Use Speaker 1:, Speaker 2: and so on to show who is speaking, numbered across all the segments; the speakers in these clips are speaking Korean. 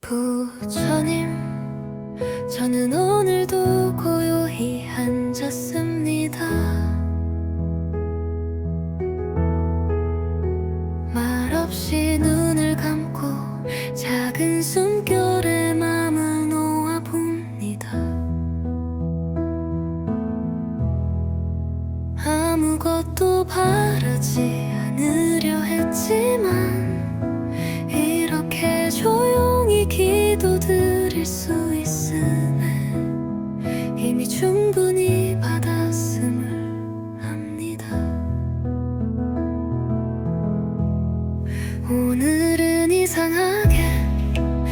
Speaker 1: 부처님, 저는 오늘도 고요히 앉았습니다. 말없이 눈을 감고 작은 숨결에 맘을 놓아봅니다. 아무것도 바라지 않으려 했지만 이렇게 조용히 기도드릴 수 있음에 이미 충분히 받았음을 압니다. 오늘은 이상하게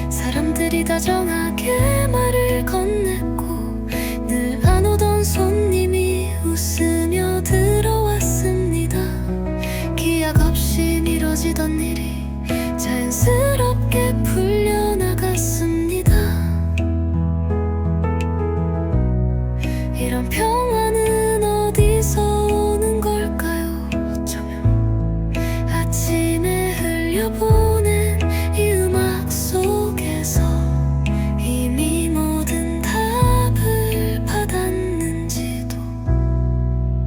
Speaker 1: 사람들이 다정하게 말을 건넸고 늘 안 오던 손님이 웃으며 들어왔습니다. 기약 없이 미뤄지던 일이 자연스럽게 풀려나갔습니다. 이런 평화는 어디서 오는 걸까요? 어쩌면 아침에 흘려보낸 이 음악 속에서 이미 모든 답을 받았는지도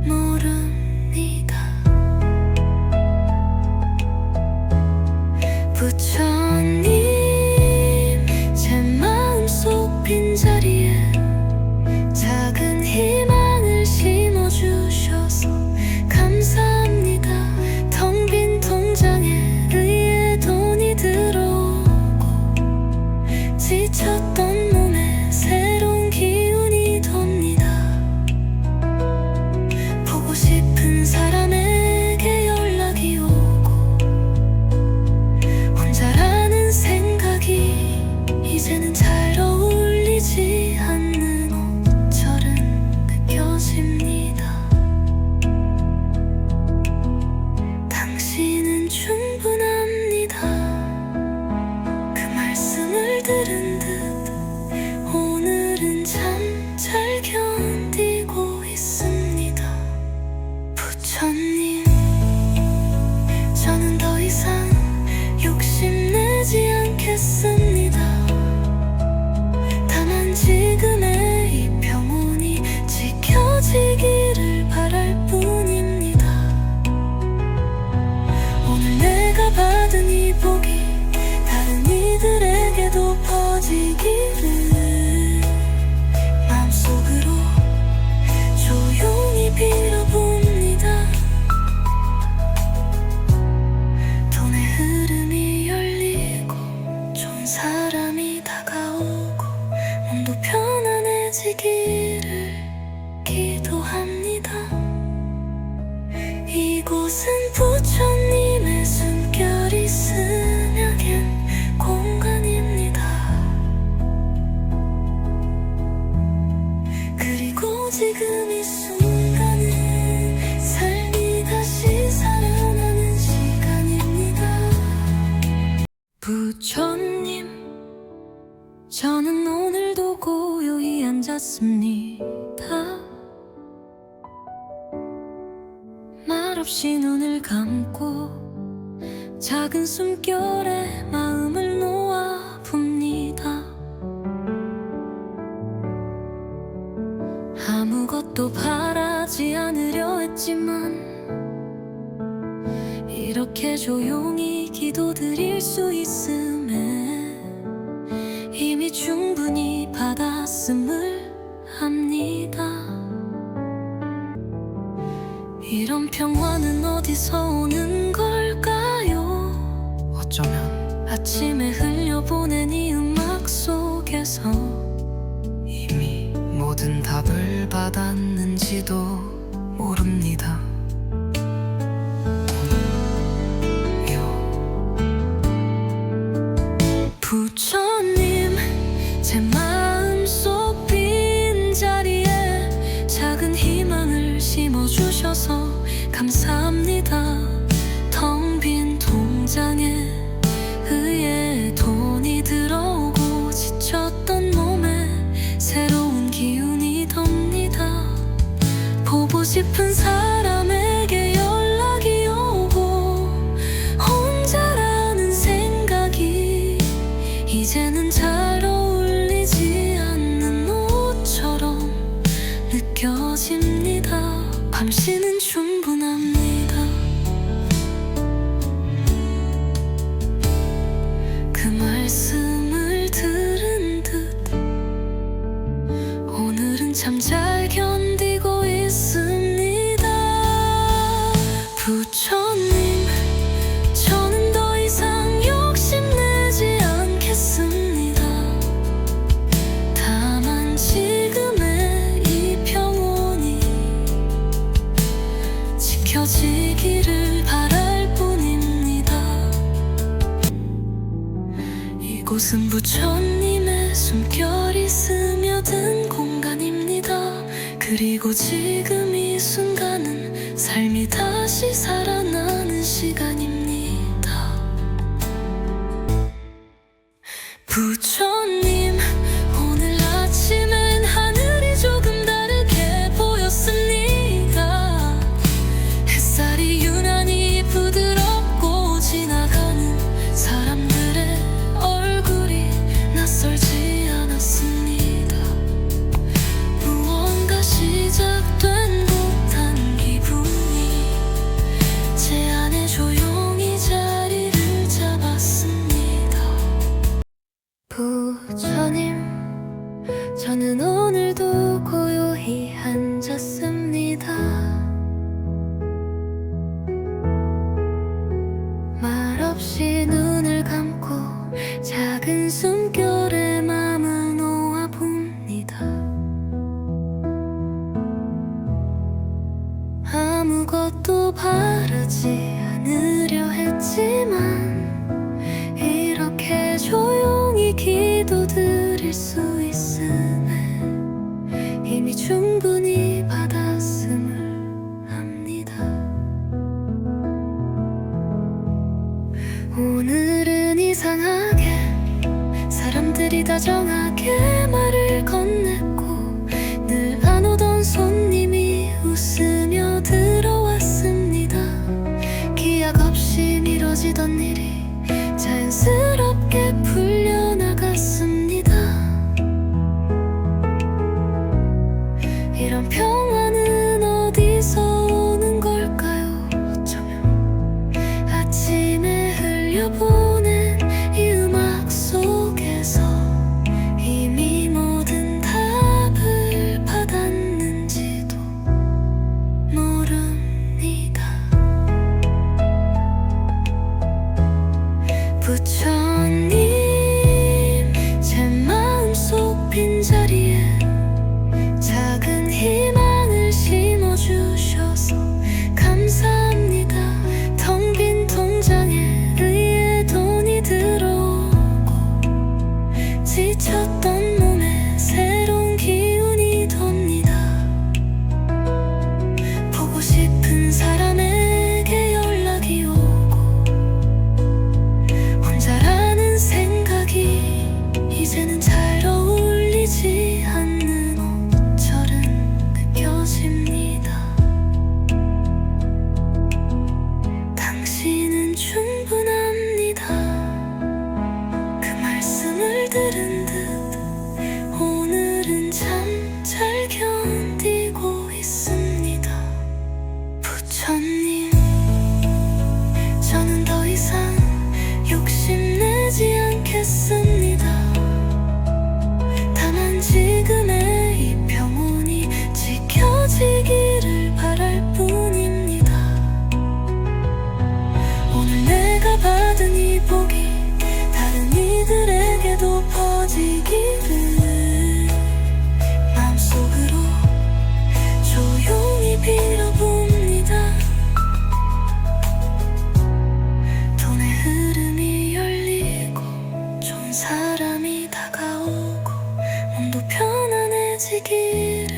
Speaker 1: 모릅니다. 부처님, 제 마음속 빈자리에 작은 희망을 심어주셔서 감사합니다. 텅 빈 통장에 의외의 돈이 들어오고 지쳤던 몸에 새로운 기운이 돕니다. 보고 싶은 사람에게 연락이 오고 혼자라는 생각이 이제는 잘 어울리지 않는 옷처럼 느껴집니다. 당신은 충분합니다. 그 말씀을 들은 듯 오늘은 참 잘 견디고 있습니다. 부처님, 저는 더 이상 욕심내지 않겠습니다. 다만 지금의 이 평온이 지켜지기를 바랄 뿐입니다. 오늘 내가 받은 이 복이 다른 이들에게도 퍼지기를 마음속으로 조용히 빌어봅니다. 돈의 흐름이 열리고 좋은 사람이 다가오고 몸도 편안해지기를 기도합니다. 이곳은 부처님의 숨결이 스며든 공간입니다. 그리고 지금 이 순간은 삶이 다시 살아나는 시간입니다. 부처님, 저는 오늘도 고요히 앉았습니다. 말없이 눈을 감고 작은 숨결에 마음을 놓아봅니다. 아무것도 바라지 않으려 했지만 이렇게 조용히 기도드릴 수 있음에 이미 충분히 받았음을 압니다. 이런 평화는 어디서 오는 걸까요?
Speaker 2: 어쩌면
Speaker 1: 아침에 흘려보낸 이 음악 속에서
Speaker 2: 이미 모든 답을 받았는지도 모릅니다.
Speaker 1: 부처님, 제 마음속 빈자리에 작은 희망을 심어주셔서 감사합니다. 텅 빈 통장에 의외의 돈이 들어오고 지쳤던 몸에 새로운 기운이 돕니다. 보고 싶은 사람 이제는 잘 어울리지 않는 옷처럼 느껴집니다. 밤시는 충분합니다. 그 말씀을 들은 듯 오늘은 참 잘 견디고 있습니다. 부처님, 저는 더 이상 욕심내지 않겠습니다. 다만 지금의 이 평온이 지켜지기를 바랄 뿐입니다. 이곳은 부처님의 숨결이 스며든 공간입니다. 그리고 지금 이 순간은 삶이 다시 살아나는 시간입니다. 부처님, 오늘 아침엔 하늘이 조금 다르게 보였습니다. 햇살이 유난히 부드럽고 지나가는 사람들의 얼굴이 낯설지 않았습니다. 무언가 시작된 듯한 기분이 제 안에 조용히 자리를 잡았습니다. 부처님, 저는 오늘도 고요히 앉았습니다. 말없이 눈을 감고 작은 숨결에 맘을 놓아봅니다. 아무것도 바라지 않으려 했지만 이렇게 조용히 기도드릴 수 있음에 이미 충분히 받았음을 압니다. 오늘은 이상하게 사람들이 다정하게 말을 건넸고 늘 안 오던 손님이 웃으며 들어왔습니다. 기약 없이 미뤄지던 일이 자연스럽게 풀려나갔습니다. 이런 평화는 어디서 오는 걸까요? 어쩌면 아침에 흘려보낸 이 음악 속에서 이미 모든 답을 받았는지도 모릅니다. 부처님, 제 마음속 빈자리에 작은 희망을 심어주셔서 감사합니다. 텅 빈 통장에 의외의 돈이 들어오고 지쳤던 몸에 새로운 기운이 돕니다. 보고 싶은 사람에게 연락이 오고 혼자라는 생각이 이제는 잘 어울리지 않는 옷처럼 느껴집니다. 당신은 충분합니다. 그 말씀을 들은 듯 오늘은 참 잘 견디고 있습니다. 부처님, 저는 더 이상 욕심내지 않겠습니다. 다만 지금의 이 평온이 지켜지기를 바랄 뿐입니다. 오늘 내가 받은 이 복이 다른 이들에게도 퍼지기를 마음속으로 조용히 빌어봅니다. 돈의 흐름이 열리고 좋은 사람이 다가오고 몸도 편안해지기를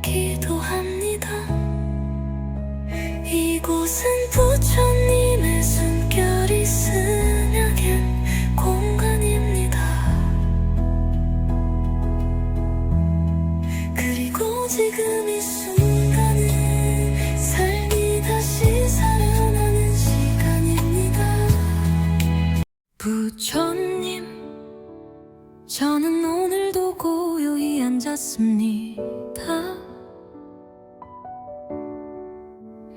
Speaker 1: 기도합니다. 이곳은 부처님의 숨결이 스며든 공간입니다. 그리고 지금 이 순간은 삶이 다시 살아나는 시간입니다. 부처님, 저는 오늘도 고요히 앉았습니다.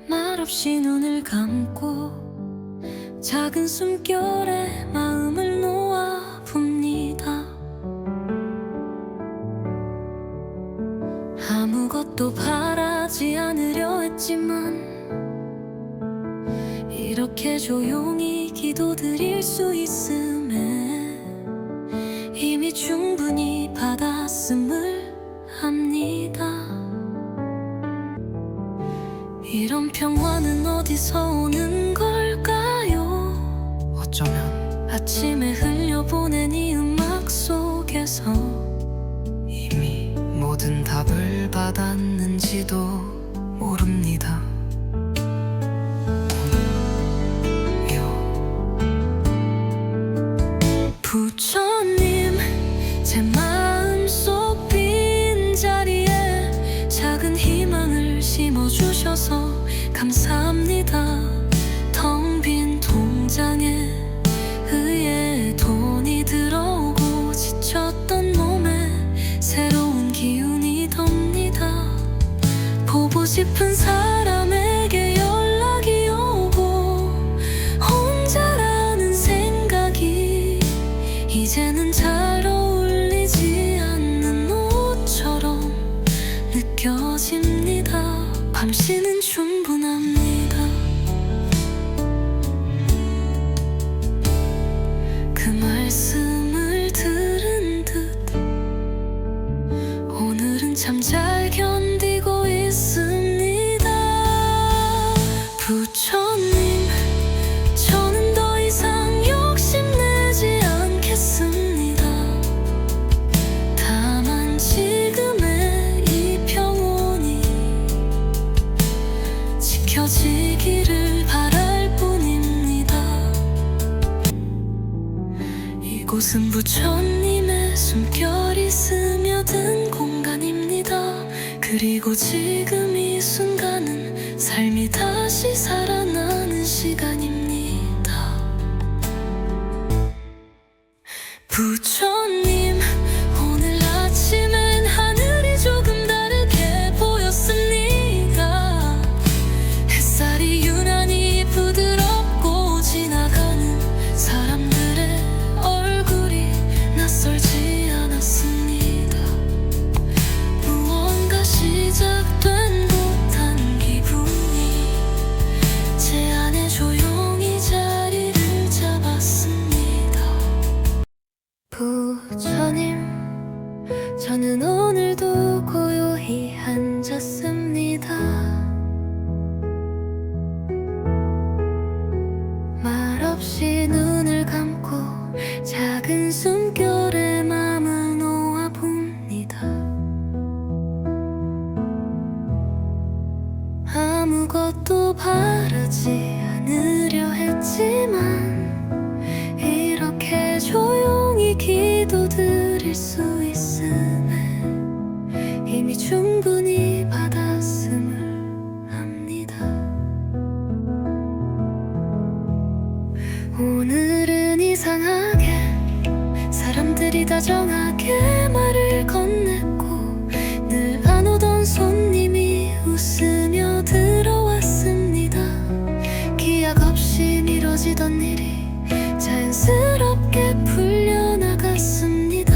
Speaker 1: 말없이 눈을 감고 작은 숨결에 마음을 놓아 봅니다. 아무것도 바라지 않으려 했지만 이렇게 조용히 기도드릴 수 있음에 이미 충분히 받았음을 합니다. 이런 평화는 어디서 오는 걸까요?
Speaker 2: 어쩌면
Speaker 1: 아침에 흘려보낸 이 음악 속에서
Speaker 2: 이미 모든 답을 받았는지도 모릅니다.
Speaker 1: 부처님, 제 마음속 빈자리에 작은 희망을 심어주셔서 감사합니다. 텅 빈 통장에 의외의 돈이 들어오고 지쳤던 몸에 새로운 기운이 돕니다. 보고 싶은 사람에게 연락이 오고 혼자라는 생각이 이제는 잘 어울리지 않는 옷처럼 느껴집니다. 밤시는 충분합니다. 그 말씀을 들은 듯 오늘은 참 잘 견디고 있습니다. 부처님, 저는 더 이상 욕심내지 않겠습니다. 다만 지금의 이 평온이 지켜지기를 바랄 뿐입니다. 이곳은 부처님의 숨결이 스며든 공간입니다. 그리고 지금 이 순간은 삶이 다시 살아나는 시간입니다. 부처님, 오늘 아침엔 하늘이 조금 다르게 보였습니다. 햇살이 유난히 부드럽고 지나가는 사람들의 얼굴이 낯설지 않았습니다. 무언가 시작된 듯한 기분이 제 안에 조용히 자리를 잡았습니다. 부처님, 저는 오늘도 고요히 앉았습니다. 말없이 눈을 감고 작은 숨결에 마음을 놓아 봅니다. 아무것도 바라지 않으려 했지만 이렇게 조용히 기도드릴 수 있음에 이미 충분히 받았음을 합니다. 오늘은 이상하게 사람들이 다정하게 말을 건넸고 늘 안 오던 손님이 웃으며 들어왔습니다. 기약 없이 미뤄지던 일이 자연스럽게 풀려나갔습니다.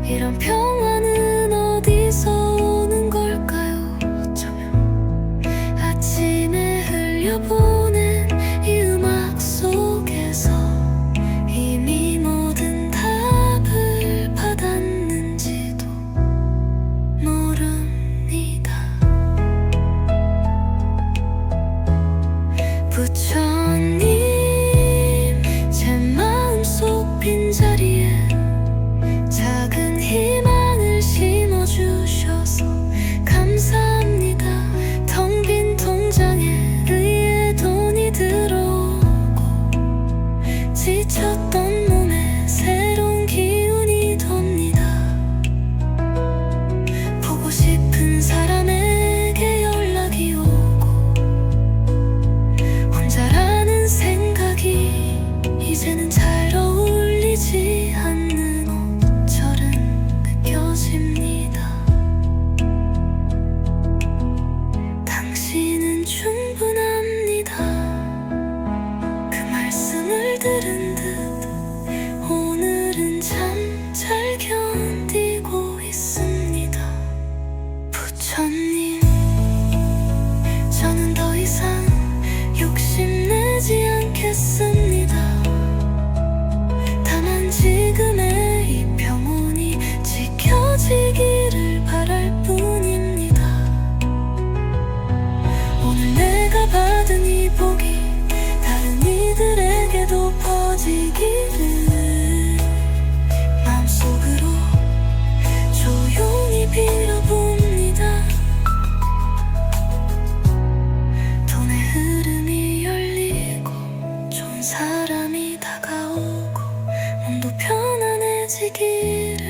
Speaker 1: 이런 평화는 어디서 오는 걸까요? 어쩌면 아침에 흘려보낸 이 음악 속에서 이미 모든 답을 받았는지도 모릅니다. 부처님, 제 마음속 빈자리에 작은 희망을 심어주셔서 감사합니다. 텅 빈 통장에 의외의 돈이 들어오고 지쳤던 몸에 새로운 기운이 돕니다. 보고 싶은 사람에게 연락이 오고 혼자라는 생각이 이제는 잘 들은 듯 오늘은 참 잘 견디고 있습니다. 부처님, 저는 더 이상 욕심내지 않겠습니다. 다만 지금의 이 평온이 지켜지기를 바랄 뿐입니다. 오늘 내가 받은 이 복이 다른 이들에게도 퍼지기를 마음속으로 조용히 빌어봅니다. 돈의 흐름이 열리고 좋은 사람이 다가오고 몸도 편안해지기를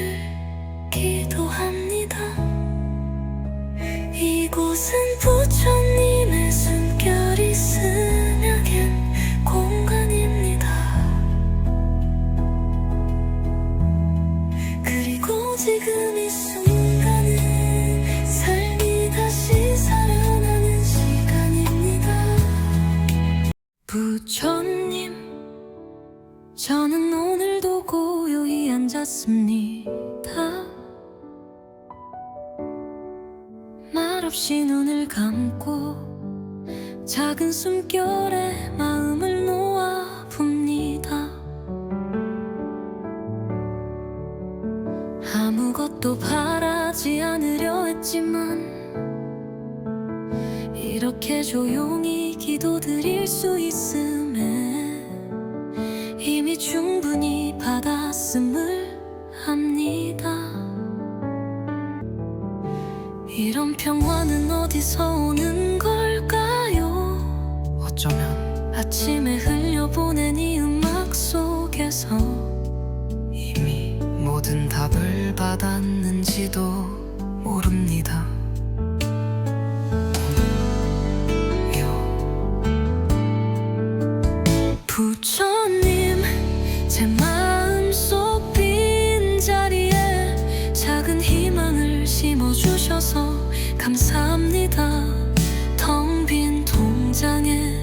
Speaker 1: 기도합니다. 이곳은 부처님의 숨결이 스며갠 공간입니다. 그리고 지금 이 순간은 삶이 다시 살아나는 시간입니다. 부처님, 저는 오늘도 고요히 앉았습니다. 말없이 눈을 감고 작은 숨결에 마음을 놓아 봅니다. 아무것도 바라지 않으려 했지만 이렇게 조용히 기도드릴 수 있음에 이미 충분히 받았음을 합니다. 이런 평화는 어디서 오는 걸까요?
Speaker 2: 어쩌면
Speaker 1: 아침에 흘려보낸 이 음악 속에서
Speaker 2: 이미 모든 답을 받았는지도 모릅니다.
Speaker 1: 부처님, 제 마음속 빈자리에 작은 희망을 심어주셔서 감사합니다. 텅 빈 통장에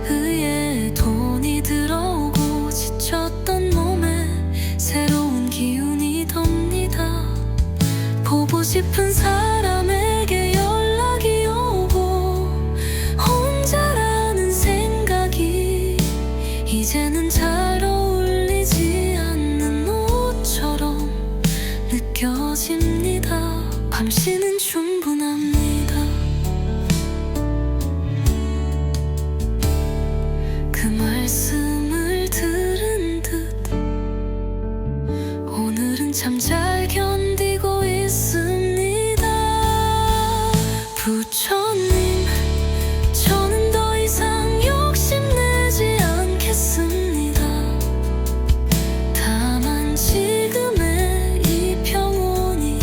Speaker 1: 의외의 돈이 들어오고 지쳤던 몸에 새로운 기운이 돕니다. 보고 싶은 사람에게 연락이 오고 혼자라는 생각이 이제는 잘 어울리지 않는 옷처럼 느껴집니다. 밤시는 충분합니다. 그 말씀을 들은 듯 오늘은 참 잘 견디고 있습니다. 부처님, 저는 더 이상 욕심내지 않겠습니다. 다만 지금의 이 평온이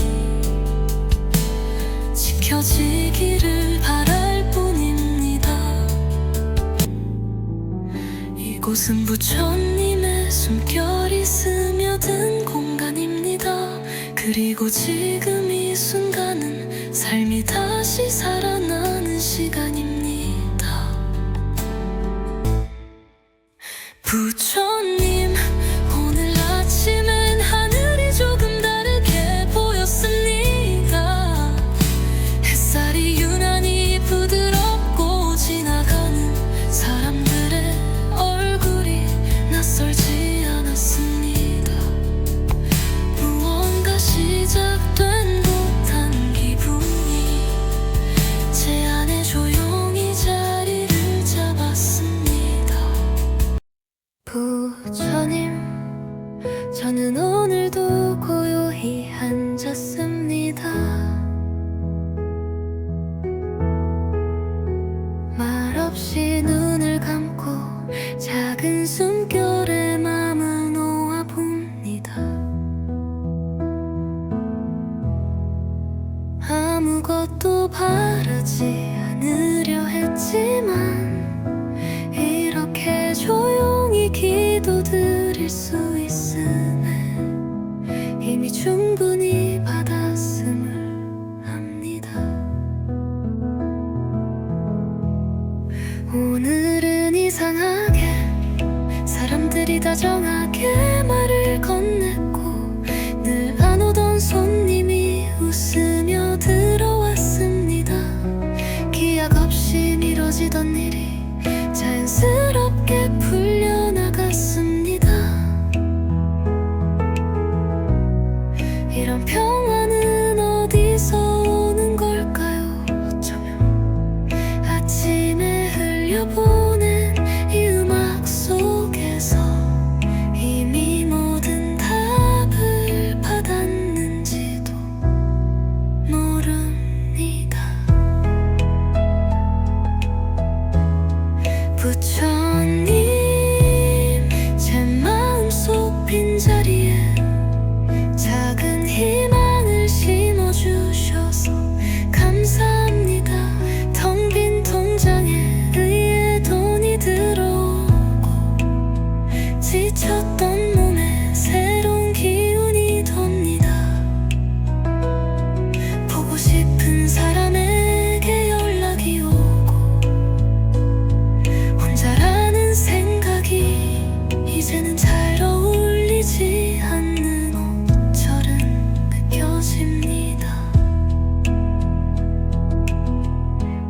Speaker 1: 지켜지기를 바랄 뿐입니다. 이곳은 부처님의 숨결이 스며든 공간입니다. 그리고 지금 이 순간은 삶이 다시 살아나는 시간입니다. 부처님, 오늘 아침엔 하늘이 조금 다르게 보였습니다. 햇살이 유난히 부드럽고 지나가는 사람들의 얼굴이 낯설지 않았습니다. 무언가 시작된 듯한 기분이 제 안에 조용히 자리를 잡았습니다. 부처님, 저는 오늘도 고요히 앉았습니다. 말없이 눈을 감고 작은 숨결에 마음을 놓아 봅니다. 아무것도 바라지 않으려 했지만 이렇게 조용히 기도드릴 수 있음에 다정하게 말을 건넸고 늘 안 오던 손님이 웃으며 들어왔습니다. 기약 없이 미뤄지던 일이 자연스럽게 풀려나갔습니다. 이런 평화는 어디서 오는 걸까요? 어쩌면 아침에 흘려보낸 이 음악 속에서 이미 모든 답을 받았는지도 모릅니다. 부처님, 제 마음속 빈자리에 작은 희망을 심어주셔서 감사합니다. 텅 빈 통장에 의에 돈이 들어오고 지쳤던 몸에 새로운 기운이 돕니다. 보고 싶은 사람에게 연락이 오고 혼자라는 생각이 이제는 잘 어울리지 않는 옷처럼 느껴집니다.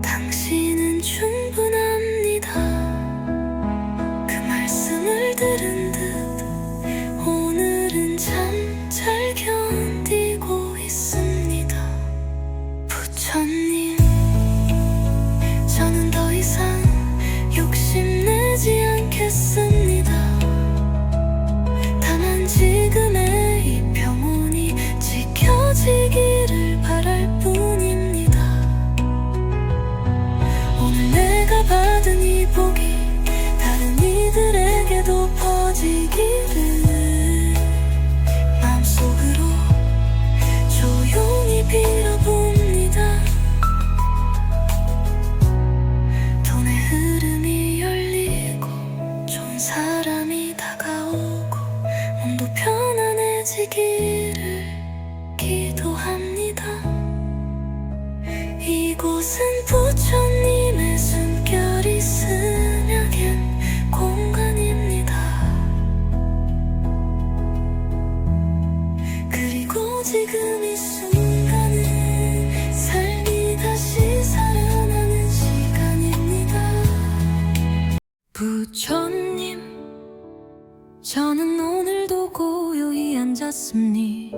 Speaker 1: 당신은 충분합니다. 그 말씀을 들은 듯 오늘은 참 잘 견디고 있습니다. 부처님, 저는 더 이상 욕심내지 않겠습니다. 다만 지금의 이 평온이 지켜지기를 바랄 뿐입니다. 오늘 내가 받은 이 복이 다른 이들에게도 퍼지기를 마음속으로 조용히 빌어봅니다. 돈의 흐름이 열리고 좋은 사람이 다가오고 몸도 편안해지기를 기도합니다. 이곳은 부처님의 숨결이 스며든 공간입니다. 그리고 지금 이 순간은 삶이 다시 살아나는 시간입니다. 부처님, 저는 오늘도 고요히 앉았습니다.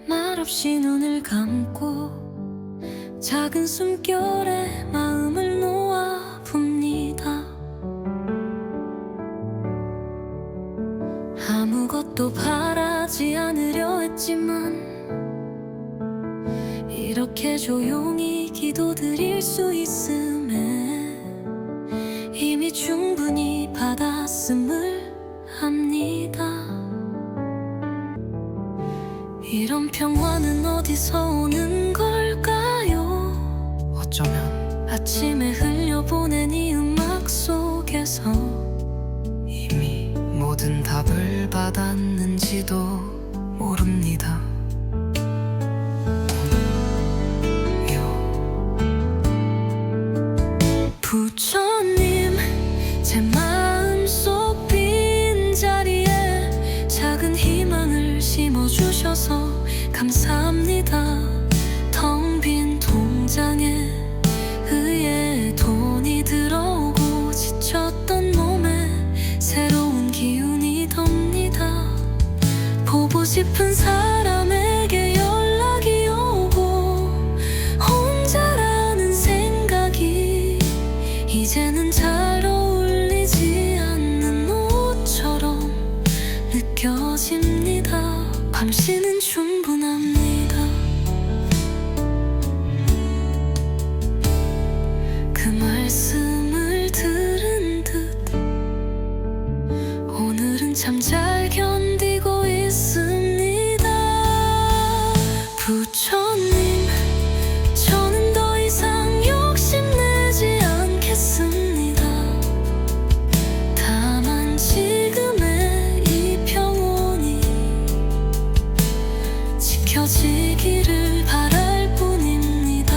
Speaker 1: 말없이 눈을 감고 작은 숨결에 마음을 놓아 봅니다. 아무것도 바라지 않으려 했지만 이렇게 조용히 기도드릴 수 있음에 이미 충분히 받았음을 합니다. 이런 평화는 어디서 오는 걸까요?
Speaker 2: 어쩌면
Speaker 1: 아침에 흘려보낸 이 음악 속에서
Speaker 2: 이미 모든 답을 받았는지도 모릅니다.
Speaker 1: 부처님, 제 마음속 빈자리에 작은 희망을 심어주셔서 감사합니다. 텅 빈 통장에 의에 돈이 들어오고 지쳤던 몸에 새로운 기운이 돕니다. 보고 싶은 사람에게 연락이 오고 혼자라는 생각이 이제는 잘 어울리지 않는 옷처럼 느껴집니다. 당신은 충분합니다. 그 말씀을 들은 듯 오늘은 참 잘 견디고 있습니다. 부처님, 저는 더 이상 욕심내지 않겠습니다. 다만 지금의 이 평온이 지켜지기를 바랄 뿐입니다.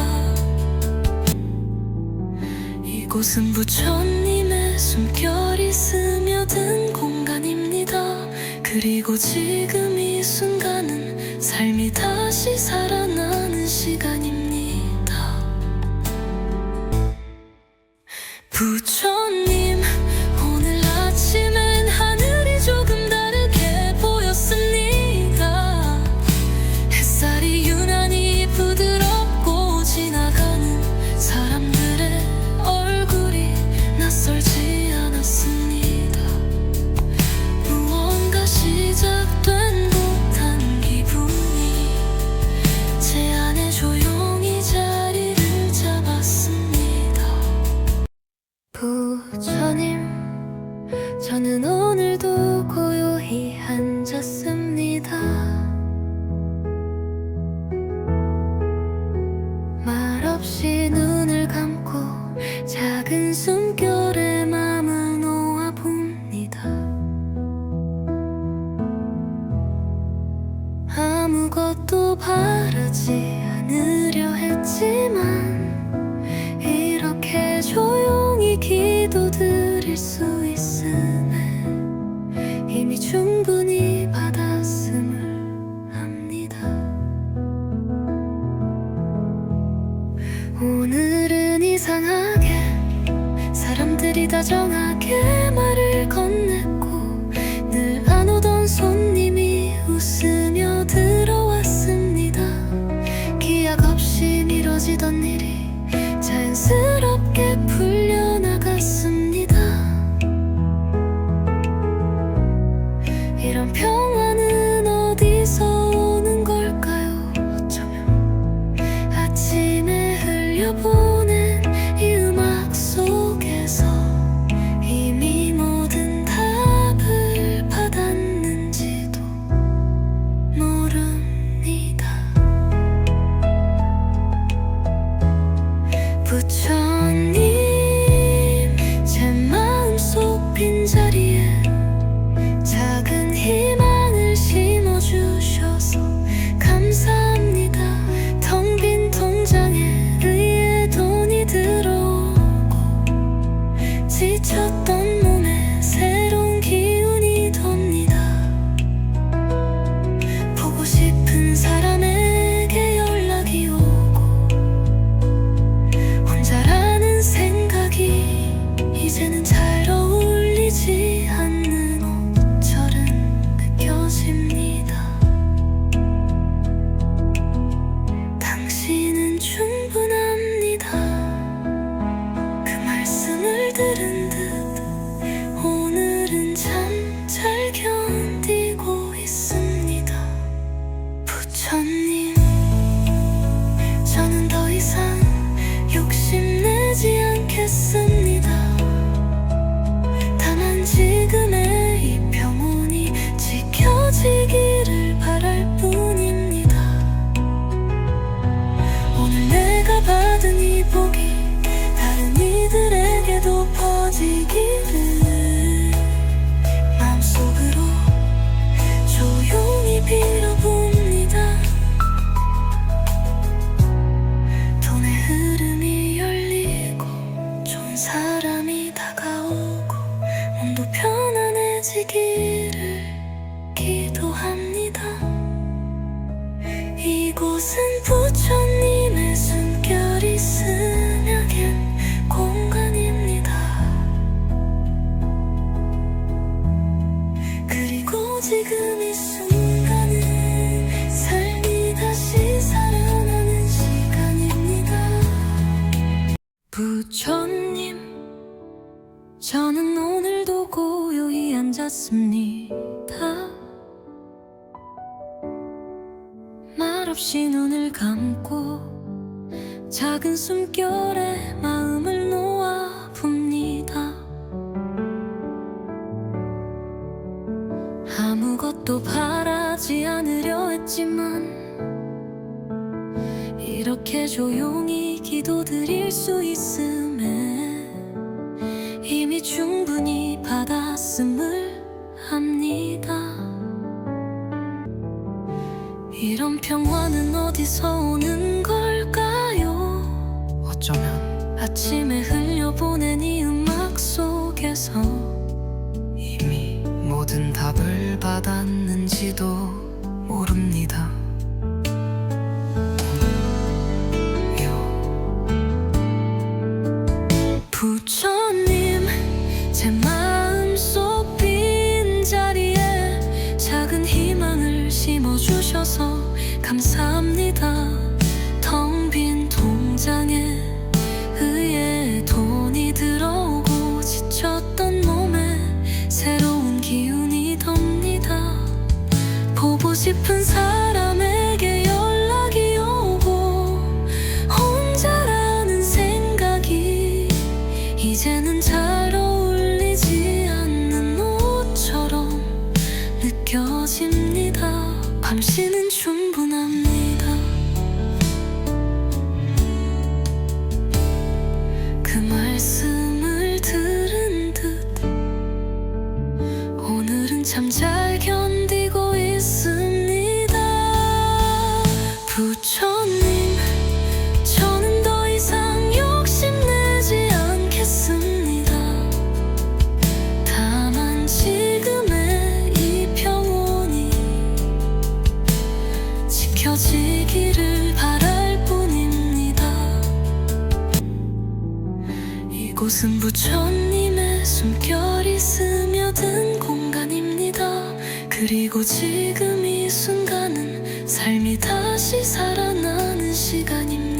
Speaker 1: 이곳은 부처님의 숨결이 스며든 공간입니다. 그리고 지금 이 순간은 삶이 다시 살아나는 시간입니다. 부처님, 오늘 아침엔 하늘이 조금 다르게 보였습니다. 햇살이 유난히 부드럽고 지나가는 사람들의 얼굴이 낯설지 않았습니다. 무언가 시작된 듯한 기분이 제 안에 조용히 자리를 잡았습니다. 부처님, 저는 오늘도 고요히 앉았습니다. 말없이 눈을 감고 작은 숨결에 맘을 놓아봅니다. 아무것도 바라지 않으려 했지만 이렇게 조용히 기도드릴 수 있음에 이미 충분히 받았음을 압니다. 오늘은 이상하게 사람들이 다정하게 말을 건넸고 늘 안 오던 손님이 웃으며 들어왔습니다. 기약 없이 미뤄지던 일이 자연스럽게 풀려나갔습니다. 이런 평화는 어디서 오는 걸까요? 어쩌면 아침에 흘려보낸 이 음악 속에서 이미 모든 답을 받았는지도 모릅니다. 부처님, 제 마음속 빈자리에 작은 희망을 심어주셔서 감사합니다. 텅 빈 통장에 의외의 돈이 들어오고 지쳤던 몸에 새로운 기운이 돕니다. 보고 싶은 사람에게 연락이 오고 혼자라는 생각이 이제는 잘 어울리지 않는 옷처럼 느껴집니다. 당신은 충분합니다. 그 말씀을 들은 듯 오늘은 참 잘 견디고 있습니다. 부처님, 저는 더 이상 욕심내지 않겠습니다. 다만 지금의 이 평온이 지켜지기를 바랄 뿐입니다. 오늘 내가 받은 이 복이 다른 이들에게도 퍼지기를 마음속으로 조용히 빌어봅니다. 돈의 흐름이 열리고 좋은 사람이 다가오고 몸도 편안해지기를 기도합니다. 이곳은 부처님의 숨결이 스며든 공간입니다. 그리고 지금 이 순간은 삶이 다시 살아나는 시간입니다. 부처님, 저는 오늘도 고요히 앉았습니다. 말없이 눈을 감고 작은 숨결에 마음을 놓아 봅니다. 아무것도 바라지 않으려 했지만 이렇게 조용히 기도드릴 수 있음에 이미 충분히 받았음을 압니다. 이런 평화는 어디서 오는 걸까요?
Speaker 2: 어쩌면
Speaker 1: 아침에 흘려보낸 이 음악 속에서
Speaker 2: 받았는지도 모릅니다.
Speaker 1: 부처님 제 마음속 빈자리에 작은 희망을 심어주셔서 감사합니다. 텅 빈 통장에 의해 돈이 들어오고 지쳤던 몸에 새로운 기운이 돕니다. 보고 싶은 사람에게 연락이 오고 혼자라는 생각이 이제는 잘 어울리지 않는 옷처럼 느껴집니다. 밤시는 충분합니다. 그 말씀을 들은 듯 오늘은 참 잘 견디고 있습니다. 부처님 저는 더 이상 욕심내지 않겠습니다. 다만 지금의 이 평온이 지켜지기를 바랄 뿐입니다. 이곳은 부처님의 숨결이 스며든 공간입니다. 그리고 지금 이 순간은 삶이 다시 살아나는 시간입니다.